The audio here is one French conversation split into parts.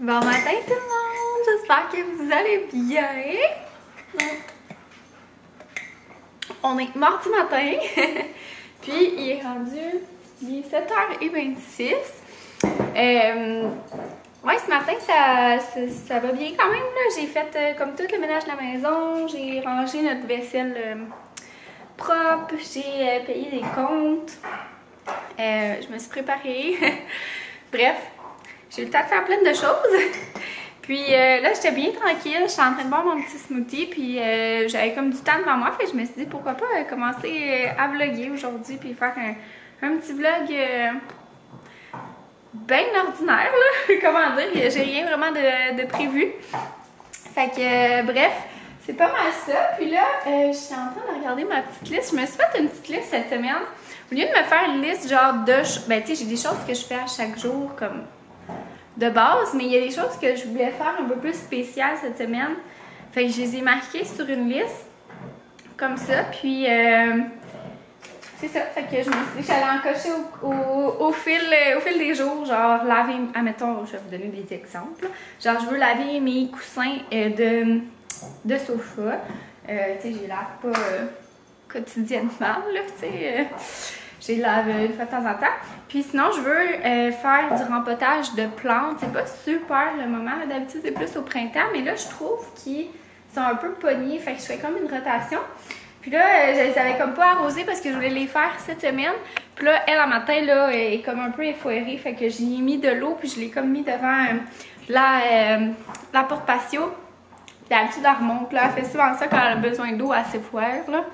Bon matin tout le monde, j'espère que vous allez bien. On est mardi matin, puis il est rendu 7h26. Ouais, ce matin ça va bien quand même. J'ai fait comme tout le ménage de la maison, j'ai rangé notre vaisselle propre, j'ai payé des comptes, je me suis préparée. Bref. J'ai eu le temps de faire plein de choses. Puis là, j'étais bien tranquille. J'étais en train de boire mon petit smoothie. Puis j'avais comme du temps devant moi. Fait que je me suis dit pourquoi pas commencer à vlogger aujourd'hui. Puis faire un petit vlog bien ordinaire, là. Comment dire? J'ai rien vraiment de prévu. Fait que bref, c'est pas mal ça. Puis là, je suis en train de regarder ma petite liste. Je me suis fait une petite liste cette semaine. Au lieu de me faire une liste genre de... Ben tu sais, j'ai des choses que je fais à chaque jour comme... de base, mais il y a des choses que je voulais faire un peu plus spéciales cette semaine. Fait que je les ai marquées sur une liste, comme ça, puis c'est ça. Fait que je me suis dit que j'allais en cocher au fil des jours, genre laver, admettons, je vais vous donner des exemples. Genre, je veux laver mes coussins de sofa. Tu sais, je les lave pas quotidiennement, là, tu sais. Je les lave une fois de temps en temps. Puis sinon, je veux faire du rempotage de plantes. C'est pas super le moment. D'habitude, c'est plus au printemps. Mais là, je trouve qu'ils sont un peu pognés. Fait que je fais comme une rotation. Puis là, je les avais comme pas arrosés parce que je voulais les faire cette semaine. Puis là, elle, en matin, là, est comme un peu effoirée. Fait que j'y ai mis de l'eau. Puis je l'ai comme mis devant la porte patio. Puis d'habitude, elle remonte. Là, elle fait souvent ça quand elle a besoin d'eau, elle s'effoire, là.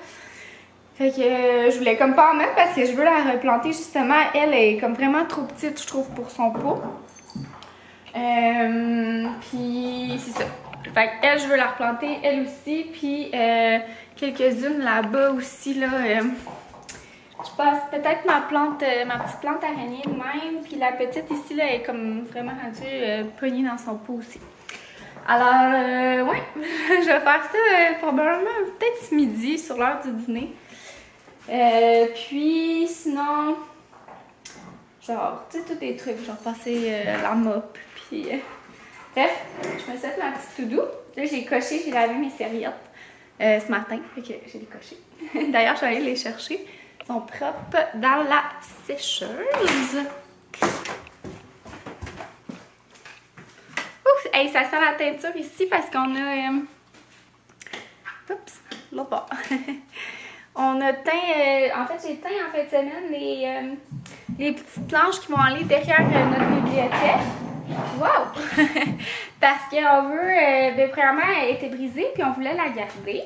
Fait que je voulais comme pas en mettre parce que je veux la replanter justement. Elle est comme vraiment trop petite, je trouve, pour son pot. Puis c'est ça. Fait qu'elle, je veux la replanter, elle aussi. Puis quelques-unes là-bas aussi, là. Je passe peut-être ma petite plante araignée de même. Puis la petite ici, là, est comme vraiment rendue pognée dans son pot aussi. Alors, ouais, je vais faire ça probablement peut-être ce midi sur l'heure du dîner. Puis sinon, genre, tu sais, tous des trucs, genre passer la mop, puis bref, je me suis fait ma petite to-do. Là, j'ai coché, j'ai lavé mes serviettes ce matin, fait que j'ai les cochées. D'ailleurs, je suis allée les chercher. Ils sont propres dans la sécheuse. Ouf! Hey, ça sent la teinture ici parce qu'on a... Oups! L'autre bord. On a teint, en fait, j'ai teint en fin de semaine les petites planches qui vont aller derrière notre bibliothèque. Wow! Parce qu'on veut, ben, premièrement, elle était brisée, puis on voulait la garder.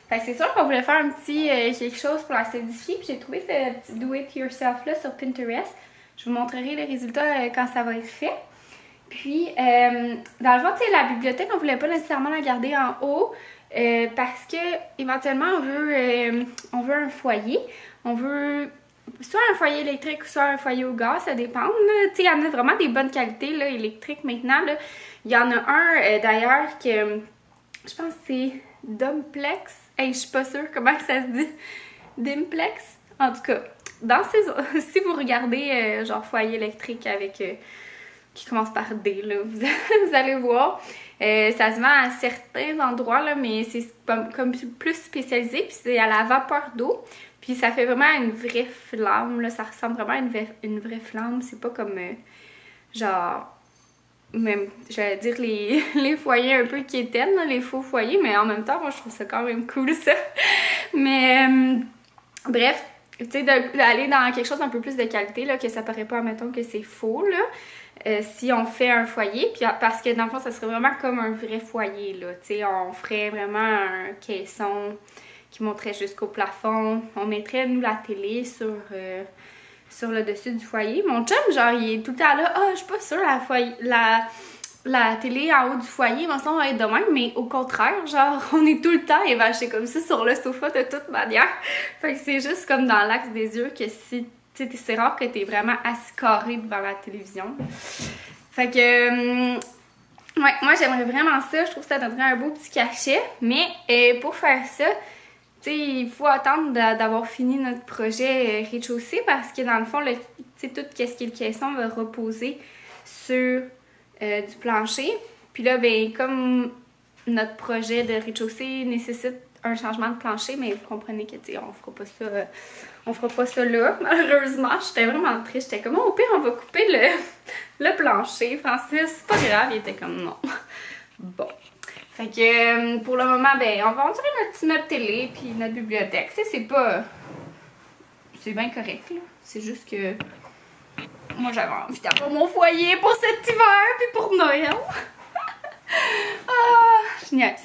Fait que c'est sûr qu'on voulait faire un petit quelque chose pour la solidifier, puis j'ai trouvé ce petit do-it-yourself-là sur Pinterest. Je vous montrerai les résultats quand ça va être fait. Puis, dans le fond, tu sais, la bibliothèque, on voulait pas nécessairement la garder en haut. Parce que éventuellement on veut un foyer, on veut soit un foyer électrique ou soit un foyer au gaz, ça dépend. Tu sais, il y en a vraiment des bonnes qualités là, électriques maintenant. Là. Il y en a un d'ailleurs que je pense que c'est Domplex. Hey, je suis pas sûre comment ça se dit. Dimplex. En tout cas, dans ces si vous regardez genre foyer électrique avec qui commence par D, là, vous allez voir. Ça se vend à certains endroits, là, mais c'est comme plus spécialisé, puis c'est à la vapeur d'eau. Puis ça fait vraiment une vraie flamme, là, ça ressemble vraiment à une vraie flamme. C'est pas comme, genre, même, j'allais dire les foyers un peu quétaines, là, les faux foyers, mais en même temps, moi, je trouve ça quand même cool, ça. Mais, bref, tu sais, d'aller dans quelque chose d'un peu plus de qualité, là, que ça paraît pas, admettons, que c'est faux, là. Si on fait un foyer, puis parce que dans le fond, ça serait vraiment comme un vrai foyer, là, tu sais, on ferait vraiment un caisson qui monterait jusqu'au plafond, on mettrait, nous, la télé sur le dessus du foyer. Mon chum, genre, il est tout le temps là, je suis pas sûre, la télé en haut du foyer, il me semble va être de même, mais au contraire, genre, on est tout le temps évaché comme ça sur le sofa de toute manière. Fait que c'est juste comme dans l'axe des yeux que si c'est rare que t'es vraiment assis carré devant la télévision. Fait que, ouais, moi j'aimerais vraiment ça. Je trouve que ça donnerait un beau petit cachet. Mais pour faire ça, tu sais, il faut attendre d'avoir fini notre projet rez-de-chaussée parce que dans le fond, tout ce qui est le caisson va reposer sur du plancher. Puis là, ben comme notre projet de rez-de-chaussée nécessite un changement de plancher, mais vous comprenez que, tu sais, on fera pas ça là. Malheureusement, j'étais vraiment triste. J'étais comme, oh, au pire, on va couper le plancher. Francis, c'est pas grave. Il était comme, non. Bon. Fait que, pour le moment, ben, on va retirer notre petit meuble télé puis notre bibliothèque. Tu sais, c'est pas... C'est bien correct, là. C'est juste que... Moi, j'avais envie d'avoir mon foyer pour cet hiver puis pour Noël. Ah, je niaise.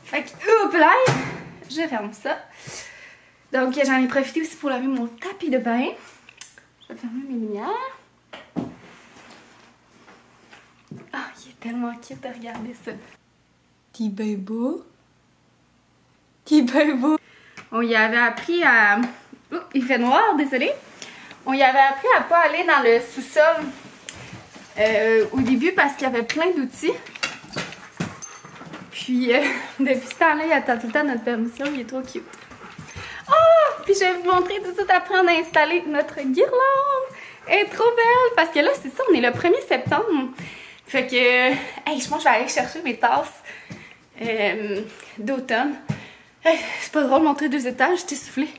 Fait que, hop là, je ferme ça. Donc, j'en ai profité aussi pour laver mon tapis de bain. Je vais fermer mes lumières. Ah, il est tellement cute de regarder ça. Petit beau. Petit beau. On y avait appris à... Oups, il fait noir, désolé. On y avait appris à pas aller dans le sous-sol au début parce qu'il y avait plein d'outils. Puis, depuis ce temps-là, il attend tout le temps notre permission. Il est trop cute. Oh! Puis, je vais vous montrer tout de suite après on a installé notre guirlande. Elle est trop belle. Parce que là, c'est ça, on est le 1er septembre. Fait que, hey, je pense que je vais aller chercher mes tasses d'automne. Hey, c'est pas drôle de montrer 2 étages, j'étais soufflée.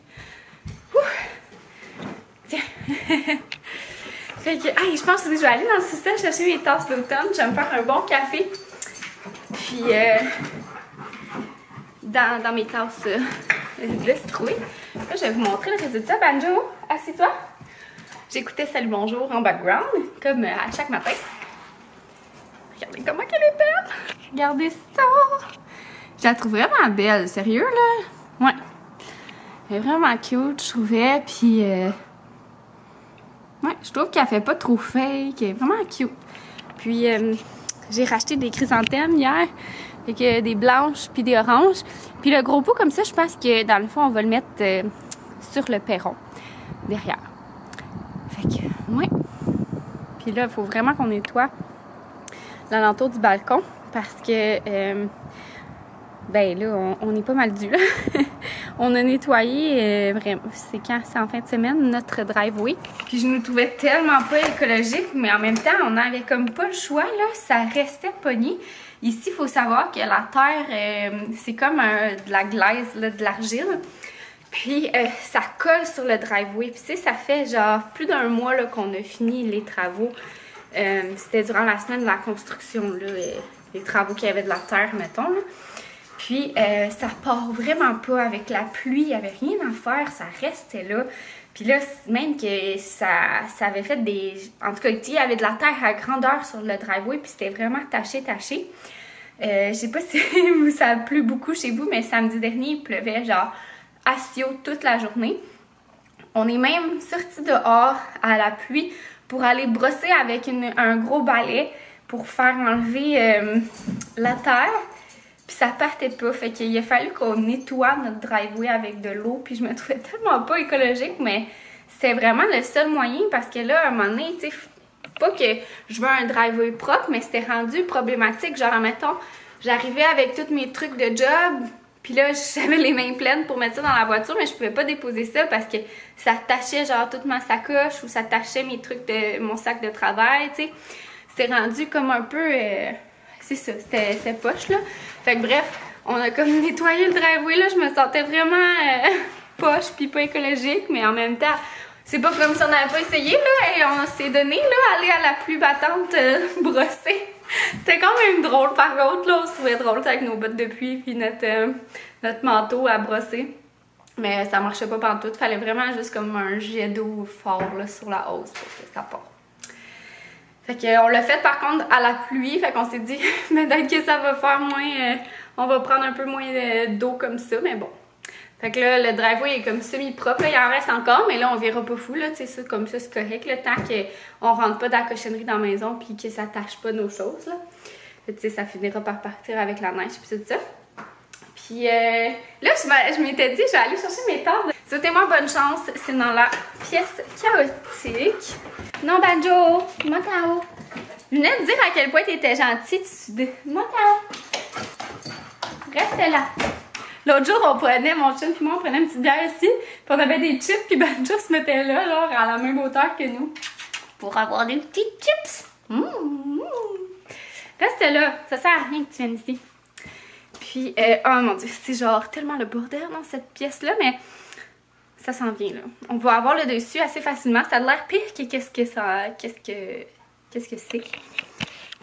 Tiens. Fait que, hey, je pense que je vais aller dans le sous-sol chercher mes tasses d'automne. Je vais me faire un bon café. Puis, dans mes tasses de citrouille. Là, je vais vous montrer le résultat. Banjo, assieds-toi. J'écoutais Salut Bonjour en background, comme à chaque matin. Regardez comment elle est belle. Regardez ça. Je la trouve vraiment belle. Sérieux, là? Ouais. Elle est vraiment cute, je trouvais. Puis, ouais, je trouve qu'elle fait pas trop fake. Elle est vraiment cute. Puis, j'ai racheté des chrysanthèmes hier. Fait que des blanches puis des oranges. Puis le gros pot comme ça, je pense que dans le fond, on va le mettre sur le perron. Derrière. Fait que, ouais. Puis là, il faut vraiment qu'on nettoie l'alentour du balcon. Parce que, ben là, on est pas mal dû, là. On a nettoyé, vraiment, c'est quand? C'est en fin de semaine, notre driveway. Puis je nous trouvais tellement pas écologique, mais en même temps, on avait comme pas le choix, là. Ça restait pogné. Ici, il faut savoir que la terre, c'est comme de la glaise, là, de l'argile. Puis ça colle sur le driveway. Puis tu sais, ça fait genre plus d'1 mois là, qu'on a fini les travaux. C'était durant la semaine de la construction, là, les travaux qu'il y avait de la terre, mettons, là. Puis, ça part vraiment pas avec la pluie, il n'y avait rien à faire, ça restait là. Puis là, même que ça avait fait des... En tout cas, il y avait de la terre à grandeur sur le driveway, puis c'était vraiment taché. Je sais pas si ça a plu beaucoup chez vous, mais samedi dernier, il pleuvait genre assio toute la journée. On est même sorti dehors à la pluie pour aller brosser avec un gros balai pour faire enlever la terre. Puis ça partait pas, fait qu'il a fallu qu'on nettoie notre driveway avec de l'eau. Puis je me trouvais tellement pas écologique, mais c'était vraiment le seul moyen parce que là, à un moment donné, tu sais, pas que je veux un driveway propre, mais c'était rendu problématique. Genre, admettons, j'arrivais avec tous mes trucs de job, puis là, j'avais les mains pleines pour mettre ça dans la voiture, mais je pouvais pas déposer ça parce que ça tachait genre toute ma sacoche ou ça tachait mes trucs de mon sac de travail, tu sais. C'était rendu comme un peu... c'est ça, c'était poche, là. Fait que bref, on a comme nettoyé le driveway, là. Je me sentais vraiment poche puis pas écologique, mais en même temps, c'est pas comme si on n'avait pas essayé, là. Et on s'est donné, là, aller à la pluie battante brosser. C'était quand même drôle, par contre, là. On se trouvait drôle avec nos bottes de pluie puis notre manteau à brosser. Mais ça marchait pas pantoute. Fallait vraiment juste comme un jet d'eau fort, là, sur la hausse pour que ça parte. Fait qu'on l'a fait par contre à la pluie, fait qu'on s'est dit peut-être que ça va faire moins, on va prendre un peu moins d'eau comme ça, mais bon. Fait que là, le driveway est comme semi-propre, là, il en reste encore, mais là on verra pas fou, là, tu sais, ça, comme ça c'est correct, le temps qu'on rentre pas dans la cochonnerie dans la maison puis que ça tâche pas nos choses, là. Fait que tu sais, ça finira par partir avec la neige puis tout ça. Puis là, je m'étais dit, je vais aller chercher mes tasses. Souhaitez-moi bonne chance, c'est dans la pièce chaotique. Non, Banjo, Motao. Je venais de dire à quel point tu étais gentille. Motao. Reste là. L'autre jour, mon chum et moi, on prenait une petite bière ici. Puis on avait des chips, puis Banjo se mettait là, genre, à la même hauteur que nous. Pour avoir des petites chips. reste là. Ça sert à rien que tu viennes ici. Puis, oh mon Dieu, c'est genre tellement le bordel dans cette pièce-là, mais ça s'en vient, là. On va avoir le dessus assez facilement. Ça a l'air pire que qu'est-ce que c'est.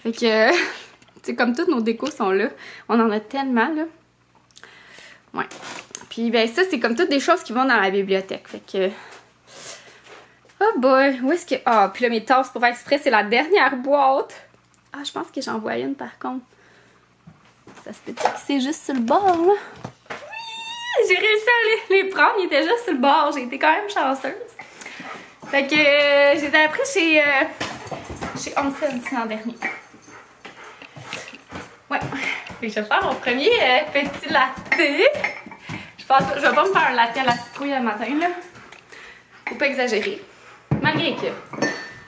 Fait que, tu sais, comme toutes nos décos sont là, on en a tellement, là. Ouais. Puis, ben ça, c'est comme toutes des choses qui vont dans la bibliothèque. Fait que... Oh boy, où est-ce que... Ah, puis là, mes tasses pour faire exprès, c'est la dernière boîte. Ah, je pense que j'en vois une, par contre. Ça se peut que c'est juste sur le bord, là. Oui! J'ai réussi à les prendre, ils étaient juste sur le bord. J'ai été quand même chanceuse. Fait que j'ai appris chez Hansen l'an dernier. Ouais. Fait que je vais faire mon premier petit latte. Je vais pas me faire un latte à la citrouille le matin, là. Faut pas exagérer. Malgré que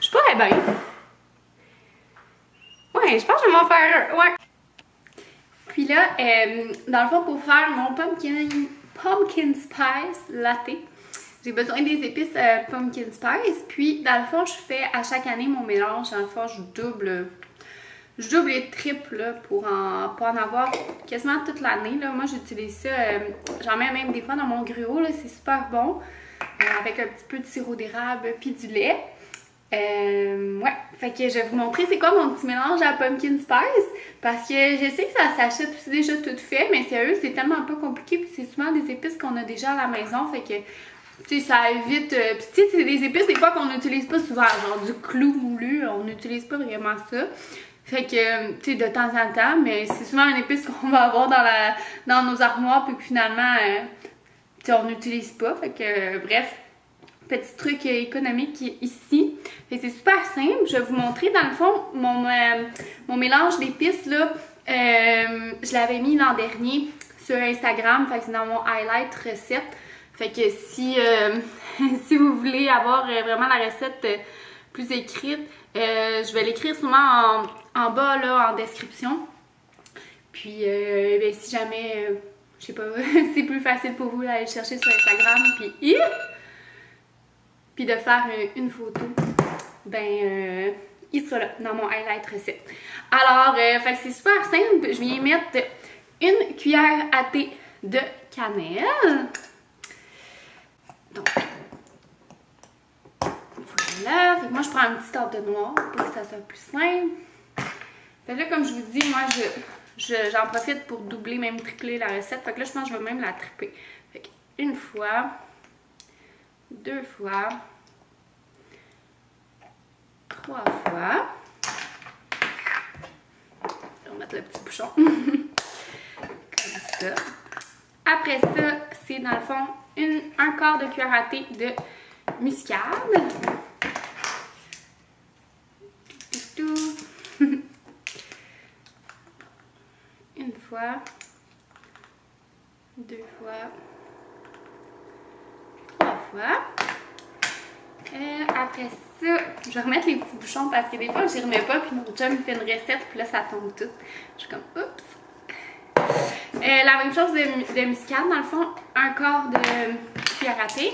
je suis pas bien. Ouais, je pense que je vais m'en faire un. Ouais. Puis là, dans le fond, pour faire mon pumpkin spice latte, j'ai besoin des épices pumpkin spice. Puis, dans le fond, je fais à chaque année mon mélange. Dans le fond, je double et triple là, pour en avoir quasiment toute l'année. Moi, j'utilise ça. J'en mets même des fois dans mon gruau. C'est super bon. Avec un petit peu de sirop d'érable puis du lait. Ouais, fait que je vais vous montrer c'est quoi mon petit mélange à pumpkin spice parce que je sais que ça s'achète aussi déjà tout fait, mais sérieux, c'est tellement pas compliqué puis c'est souvent des épices qu'on a déjà à la maison, fait que tu sais, ça évite, puis tu sais, c'est des épices des fois qu'on n'utilise pas souvent, genre du clou moulu, on n'utilise pas vraiment ça. Fait que, tu sais, de temps en temps, mais c'est souvent une épice qu'on va avoir dans nos armoires puis que finalement, tu sais, on n'utilise pas, fait que, bref. Petit truc économique ici. C'est super simple. Je vais vous montrer dans le fond mon mélange d'épices là. Je l'avais mis l'an dernier sur Instagram. Fait que c'est dans mon highlight recette. Fait que si, si vous voulez avoir vraiment la recette plus écrite, je vais l'écrire sûrement en bas là, en description. Puis ben, si jamais, je sais pas, c'est plus facile pour vous d'aller le chercher sur Instagram. Puis de faire une photo, ben il sera là dans mon highlight recette. Alors, fait que c'est super simple. Je viens mettre une cuillère à thé de cannelle. Donc, voilà. Fait que moi, je prends un petit entonnoir pour que ça soit plus simple. Fait que là, comme je vous dis, moi, j'en profite pour doubler, même tripler la recette. Fait que là, je pense que je vais même la tripler. Fait que une fois... 2 fois, 3 fois. On va mettre le petit bouchon. Comme ça. Après ça, c'est dans le fond un quart de cuillère à thé de muscade. Une fois, 2 fois. 3 fois. Après ça, je vais remettre les petits bouchons parce que des fois, je les remets pas. Puis mon chum il fait une recette, puis là, ça tombe tout. Je suis comme, oups. La même chose de muscade, dans le fond, un quart de cuillère à thé.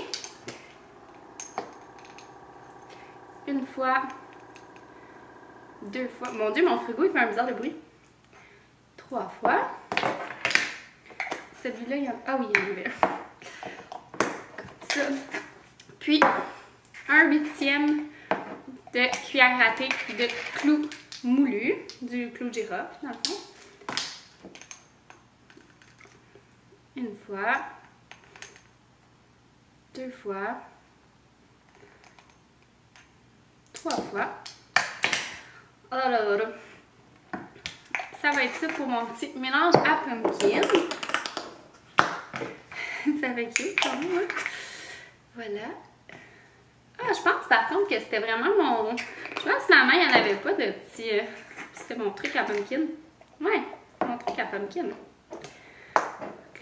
Une fois. 2 fois. Mon Dieu, mon frigo, il fait un bizarre de bruit. 3 fois. Celui-là, il y a... Ah oui, il y en avait un. Puis 1/8 de cuillère à thé de clou moulu, du clou de girofle dans le fond. Une fois, 2 fois, 3 fois. Oh là là là. Ça va être ça pour mon petit mélange à pumpkin. Ça va être cute quand même, hein? Voilà. Ah, je pense par contre que c'était vraiment mon... Je pense que finalement, il n'y en avait pas de petit... C'était mon truc à pumpkin. Ouais, mon truc à pumpkin. Lui,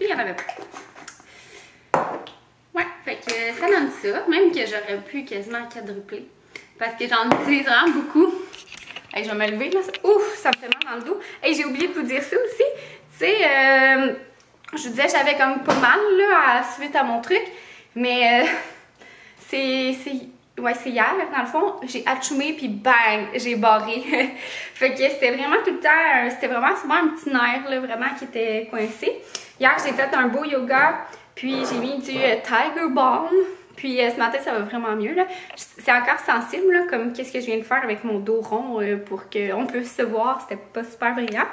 il n'y en avait pas. Ouais, fait que ça donne ça. Même que j'aurais pu quasiment quadrupler. Parce que j'en utilise vraiment beaucoup. Hey, je vais me lever, là. Ouf, ça me fait mal dans le dos. Hey, j'ai oublié de vous dire ça aussi. Tu sais, je vous disais, j'avais comme pas mal, là, suite à mon truc. Mais c'est Ouais, c'est hier, dans le fond, j'ai atchoumé puis bang, j'ai barré. Fait que c'était vraiment tout le temps, c'était vraiment souvent un petit nerf là, vraiment qui était coincé. Hier, j'ai fait un beau yoga, puis j'ai mis du Tiger Balm. Puis ce matin, ça va vraiment mieux là. C'est encore sensible là, comme qu'est-ce que je viens de faire avec mon dos rond pour qu'on puisse se voir, c'était pas super brillant.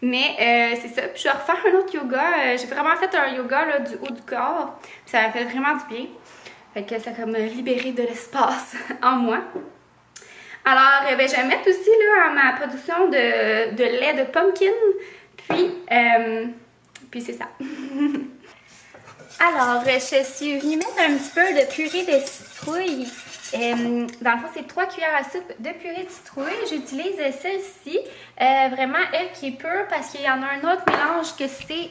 Mais c'est ça, puis je vais refaire un autre yoga. J'ai vraiment fait un yoga là, du haut du corps, puis ça m'a fait vraiment du bien. Fait que ça a comme libéré de l'espace en moi. Alors, ben, je vais mettre aussi là, ma production de lait de pumpkin. Puis c'est ça. Alors, je suis venue mettre un petit peu de purée de citrouille. Dans le fond, c'est 3 cuillères à soupe de purée de citrouille. J'utilise celle-ci, vraiment elle qui est pure parce qu'il y en a un autre mélange que c'est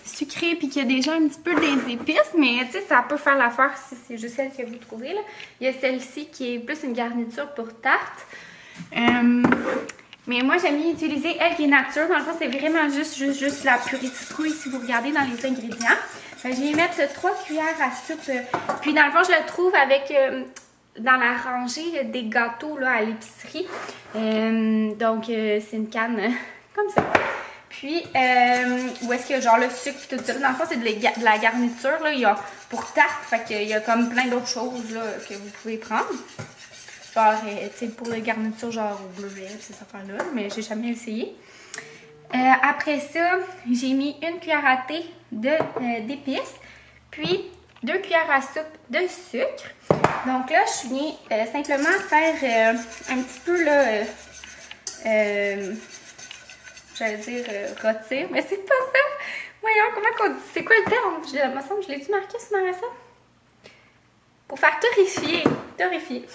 sucré puis qu'il y a déjà un petit peu des épices, mais tu sais, ça peut faire l'affaire si c'est juste celle que vous trouvez là. Il y a celle-ci qui est plus une garniture pour tarte. Mais moi, j'aime bien utiliser elle qui est nature. Dans le fond, c'est vraiment juste la purée de citrouille si vous regardez dans les ingrédients. Je vais y mettre 3 cuillères à soupe. Puis dans le fond, je le trouve avec dans la rangée des gâteaux là, à l'épicerie. Donc, c'est une canne comme ça. Puis, où est-ce qu'il y a genre le sucre et tout ça. Dans le fond, c'est de la garniture. Là. Il y a pour tarte, fait qu'il y a comme plein d'autres choses là, que vous pouvez prendre. Genre, tu sais, pour les garnitures, genre au bleuet, ces affaires-là. Mais j'ai jamais essayé. Après ça, j'ai mis 1 cuillère à thé d'épices, puis 2 cuillères à soupe de sucre. Donc là, je viens simplement faire un petit peu, là, j'allais dire rôtir, mais c'est pas ça. Voyons, comment on dit, c'est quoi le terme? Il me semble que je l'ai dû marquer sur ma recette. Pour faire torréfier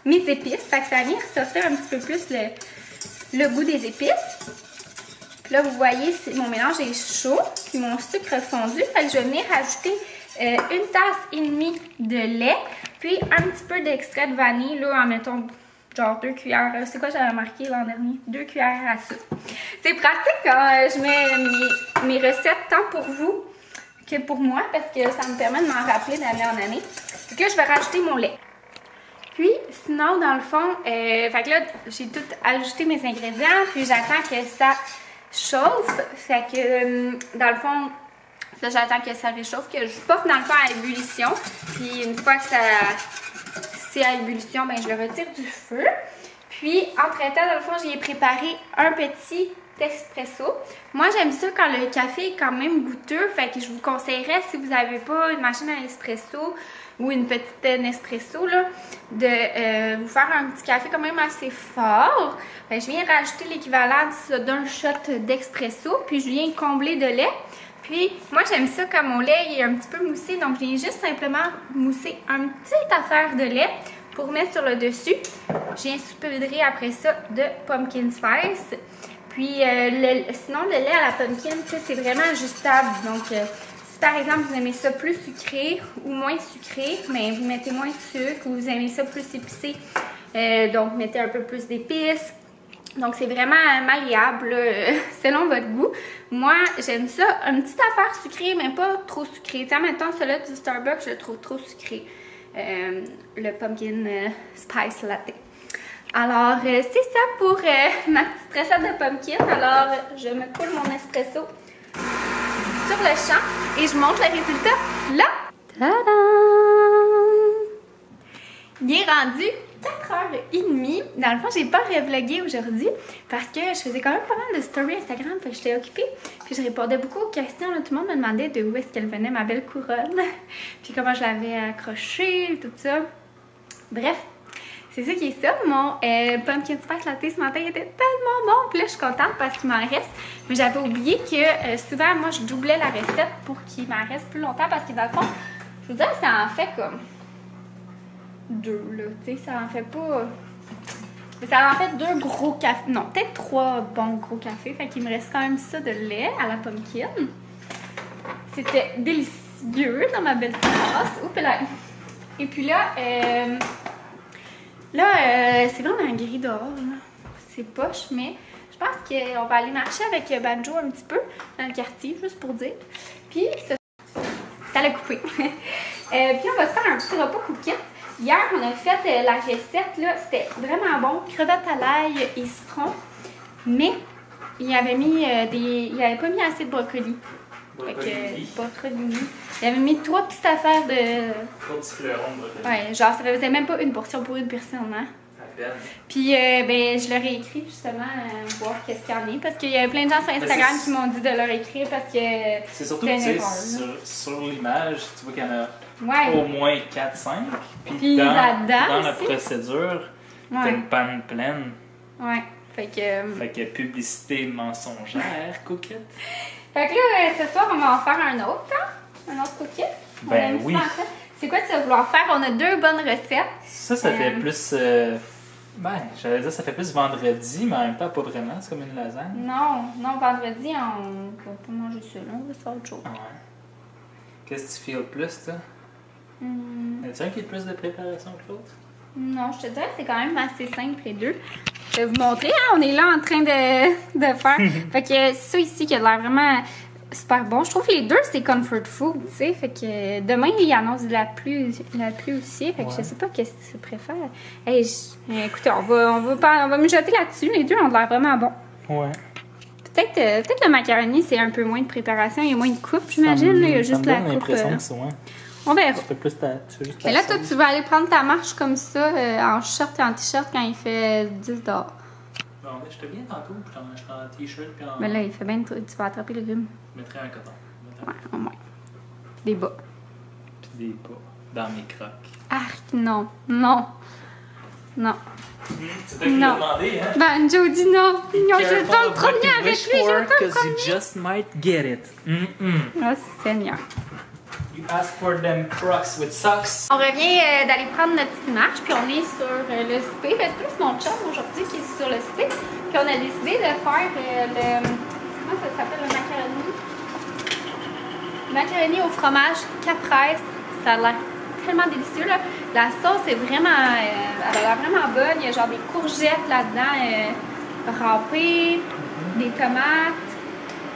mes épices, fait que ça vient ressortir un petit peu plus le goût des épices. Là, vous voyez, mon mélange est chaud, puis mon sucre fondu. Fait que je vais venir rajouter 1 tasse et demie de lait, puis un petit peu d'extrait de vanille, là, en mettant genre 2 cuillères. C'est quoi j'avais marqué l'an dernier? 2 cuillères à soupe. C'est pratique quand je mets mes recettes tant pour vous que pour moi, parce que ça me permet de m'en rappeler d'année en année. Fait que là, je vais rajouter mon lait. Puis, sinon, dans le fond, fait que là, j'ai tout ajouté mes ingrédients, puis j'attends que ça chauffe. Fait que, dans le fond, ça, j'attends que ça réchauffe, que je porte dans le fond à ébullition. Puis, une fois que c'est à ébullition, ben, je le retire du feu. Puis, entre-temps, dans le fond, j'ai préparé un petit espresso. Moi, j'aime ça quand le café est quand même goûteux. Fait que je vous conseillerais, si vous n'avez pas une machine à espresso ou une petite Nespresso, là, de vous faire un petit café quand même assez fort. Fait que je viens rajouter l'équivalent d'un shot d'espresso. Puis, je viens combler de lait. Puis, moi, j'aime ça quand mon lait est un petit peu moussé. Donc, je viens juste simplement mousser une petite affaire de lait pour mettre sur le dessus. Je viens saupoudrer après ça de pumpkin spice. Puis, sinon, le lait à la pumpkin, c'est vraiment ajustable. Donc, si par exemple, vous aimez ça plus sucré ou moins sucré, mais vous mettez moins de sucre, ou vous aimez ça plus épicé, donc mettez un peu plus d'épices. Donc, c'est vraiment malléable, selon votre goût. Moi, j'aime ça, une petite affaire sucrée, mais pas trop sucrée. Tiens, maintenant, celui-là du Starbucks, je le trouve trop sucré. Le pumpkin spice latte. Alors, c'est ça pour ma petite recette de pumpkin. Alors, je me coule mon espresso sur le champ et je montre le résultat là. Tadam! Il est rendu 4h30. Dans le fond, j'ai pas revlogué aujourd'hui parce que je faisais quand même pas mal de stories Instagram, fait que j'étais occupée. Puis je répondais beaucoup aux questions. Là. Tout le monde me demandait de où est-ce qu'elle venait, ma belle couronne. Puis comment je l'avais accrochée, tout ça. Bref, c'est ça qui est ça. Mon pumpkin spice latte ce matin était tellement bon. Puis là, je suis contente parce qu'il m'en reste. Mais j'avais oublié que souvent, moi, je doublais la recette pour qu'il m'en reste plus longtemps parce que dans le fond, je vous dis, ça en fait comme 2, là. Tu sais, ça en fait pas... Ça en fait 2 gros cafés. Non, peut-être 3 bons gros cafés. Fait qu'il me reste quand même ça de lait à la pumpkin. C'était délicieux dans ma belle tasse. Oups là. Et puis là, c'est vraiment gris dehors. C'est poche, mais je pense qu'on va aller marcher avec Banjo un petit peu dans le quartier, juste pour dire. Puis, ça l'a coupé. Puis, on va se faire un petit repas cookie. Hier, on a fait la recette, là, c'était vraiment bon. Crevettes à l'ail et citron. Mais il avait mis il avait pas mis assez de brocoli. Brocoli. Il avait mis 3 petites affaires de... 3 petits fleurons de brocoli. Ouais, genre ça faisait même pas une portion pour une personne, hein. Puis ben, je leur ai écrit justement voir qu'est-ce qu'il y en a. Parce qu'il y a plein de gens sur Instagram qui m'ont dit de leur écrire parce que c'est surtout que sur l'image, tu vois qu'il y en a au moins 4-5. Puis dans la procédure, t'as une panne pleine. Ouais. Fait que publicité mensongère, coquette. Fait que là, ce soir, on va en faire un autre, hein? Un autre coquette. Ben oui. C'est quoi que tu vas vouloir faire? On a 2 bonnes recettes. Ça fait plus... j'allais dire ça fait plus vendredi, mais en même temps pas vraiment, c'est comme une lasagne. Non, vendredi, on va pas manger ça, là, on va se faire autre chose. Ah ouais. Qu'est-ce que tu files plus, toi? Est-ce un qui a plus de préparation que l'autre? Non, je te dirais que c'est quand même assez simple les deux. Je vais vous montrer, hein, on est là en train de faire. Fait que ça ici qui a l'air vraiment super bon. Je trouve que les deux c'est comfort food, tu sais. Fait que demain il annonce de la pluie aussi. Fait que je sais pas qu'est-ce que tu préfères. Hey, écoutez, on va mijoter là-dessus. Les deux ont l'air vraiment bons. Ouais. Peut-être le macaroni c'est un peu moins de préparation, il y a moins de coupe, j'imagine. Il y a juste la coupe. L'impression que c'est moins. On verra. Mais là, toi, tu vas aller prendre ta marche comme ça, en short et en t-shirt quand il fait 10 dehors. Bon, je te viens tantôt, je suis en t-shirt puis en... Mais là, il fait bien, tu vas attraper le rhume. Je mettrai un coton. Ouais, au moins. Des bas. Puis des bas dans mes crocs. Arc, non. Non. Non. C'est toi qui l'as demandé, hein? Ben, Jody, non. Non, je vais pas me promener avec lui, je vais pas me promener. You just might get it. Oh, Seigneur. You ask for them crocs with socks. On revient d'aller prendre notre petite marche, puis on est sur le souper. Ben, c'est plus mon chum aujourd'hui qui est sur le souper. Puis on a décidé de faire comment ça s'appelle, le macaroni? Macaroni au fromage caprese. Ça a l'air tellement délicieux, là. La sauce est vraiment... elle a l'air vraiment bonne. Il y a genre des courgettes là-dedans râpées, des tomates.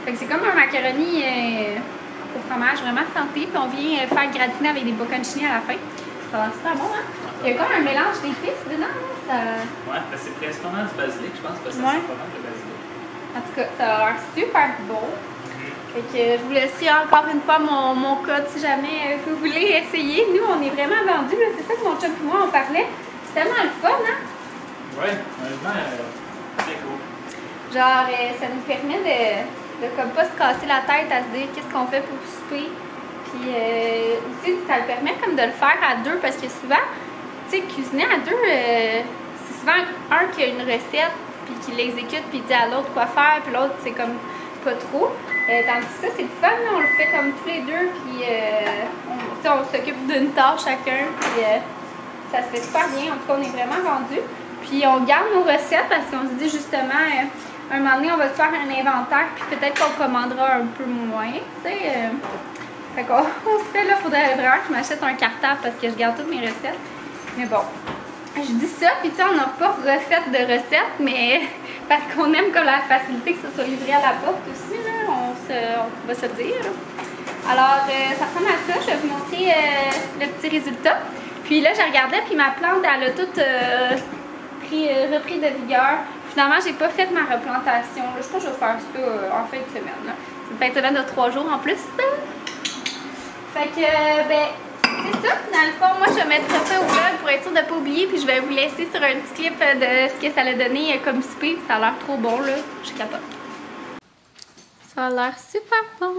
Fait que c'est comme un macaroni... au fromage vraiment santé, puis on vient faire gratiner avec des bocconcini à la fin. Ça va super bon, hein? Il y a comme un mélange d'épices dedans, ça... Ouais, c'est principalement du basilic, je pense, parce que ça sent pas mal de basilic. En tout cas, ça a l'air super bon. Fait que je vous laisserai encore une fois mon code si jamais vous voulez essayer. Nous, on est vraiment vendus, c'est ça que mon chum et moi, on parlait. C'est tellement le fun, hein? Ouais, honnêtement, c'est cool. Genre, ça nous permet de comme pas se casser la tête à se dire qu'est-ce qu'on fait pour souper. Puis aussi, ça le permet comme de le faire à deux parce que souvent, tu sais, cuisiner à deux, c'est souvent un qui a une recette puis qui l'exécute puis dit à l'autre quoi faire puis l'autre c'est comme pas trop. Tandis que ça, c'est le fun, là, on le fait comme tous les deux puis on s'occupe d'une tâche chacun puis ça se fait super bien. En tout cas, on est vraiment vendus. Puis on garde nos recettes parce qu'on se dit justement... un moment donné, on va se faire un inventaire, puis peut-être qu'on commandera un peu moins, tu sais. Fait qu'on se fait, là, faudrait vraiment que je m'achète un cartable parce que je garde toutes mes recettes. Mais bon, je dis ça, puis tu sais, on n'a pas recette de recettes, mais parce qu'on aime comme la facilité que ça soit livré à la porte aussi, là, on va se le dire. Alors, ça ressemble à ça. Je vais vous montrer le petit résultat. Puis là, je regardais, puis ma plante, elle a toute repris de vigueur. Finalement, j'ai pas fait ma replantation. Là, je pense que je vais faire ça en fin de semaine. C'est une fin de semaine de 3 jours en plus. Fait que, ben, c'est ça. Dans le fond, moi, je vais mettre ça au vlog pour être sûre de ne pas oublier. Puis je vais vous laisser sur un petit clip de ce que ça a donné comme souper. Ça a l'air trop bon, là. Je capote. Ça a l'air super bon.